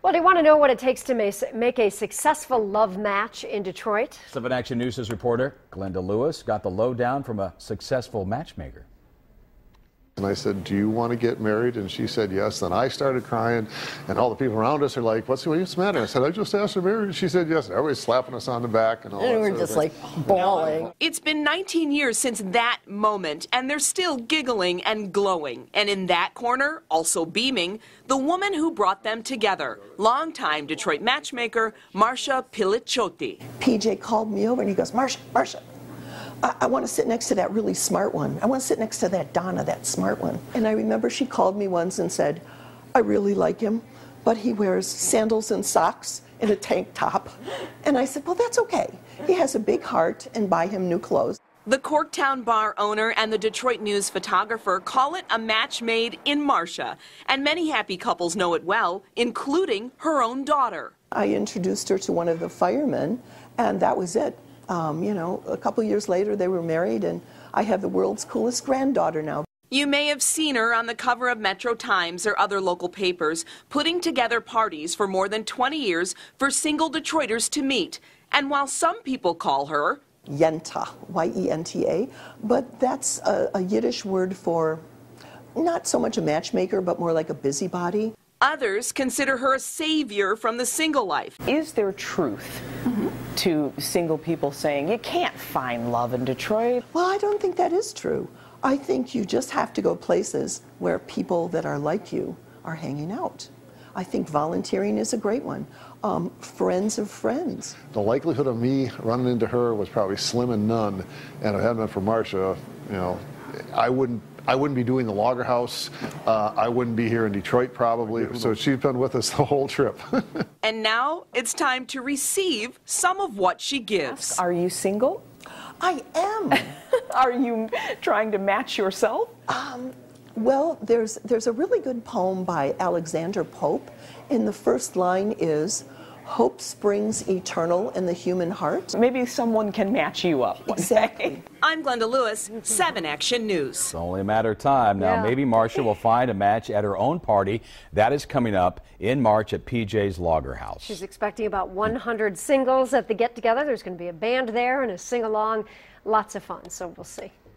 Well, do you want to know what it takes to make a successful love match in Detroit? 7 Action News' reporter Glenda Lewis got the lowdown from a successful matchmaker. And I said, "Do you want to get married?" And she said yes. Then I started crying, and all the people around us are like, what's the matter? I said, "I just asked her married." And she said yes. And everybody's slapping us on the back and all that. And we're just like bawling. It's been 19 years since that moment, and they're still giggling and glowing. And in that corner, also beaming, the woman who brought them together, longtime Detroit matchmaker Marcia Piliciotti. PJ called me over and he goes, Marcia, I want to sit next to that really smart one. I want to sit next to that Donna, that smart one. And I remember she called me once and said, "I really like him, but he wears sandals and socks and a tank top." And I said, "Well, that's okay. He has a big heart, and buy him new clothes." The Corktown bar owner and the Detroit News photographer call it a match made in Marcia. And many happy couples know it well, including her own daughter. I introduced her to one of the firemen, and that was it. You know, a couple years later, they were married, and I have the world's coolest granddaughter now. You may have seen her on the cover of Metro Times or other local papers, putting together parties for more than 20 years for single Detroiters to meet. And while some people call her Yenta, Y-E-N-T-A, but that's a Yiddish word for not so much a matchmaker, but more like a busybody. Others consider her a savior from the single life. Is there truth to single people saying you can't find love in Detroit? Well, I don't think that is true. I think you just have to go places where people that are like you are hanging out. I think volunteering is a great one. Friends of friends. The likelihood of me running into her was probably slim and none. And if it hadn't been for Marcia, you know, I wouldn't be doing the Logger House. I wouldn't be here in Detroit probably. So she's been with us the whole trip. And now it's time to receive some of what she gives. Are you single? I am. Are you trying to match yourself? Well, there's a really good poem by Alexander Pope, and the first line is, "Hope springs eternal in the human heart." Maybe someone can match you up one Exactly. day. I'm Glenda Lewis, 7 Action News. It's only a matter of time. Now, Yeah. maybe Marcia will find a match at her own party. That is coming up in March at PJ's Logger House. She's expecting about 100 singles at the get-together. There's going to be a band there and a sing-along. Lots of fun, so we'll see.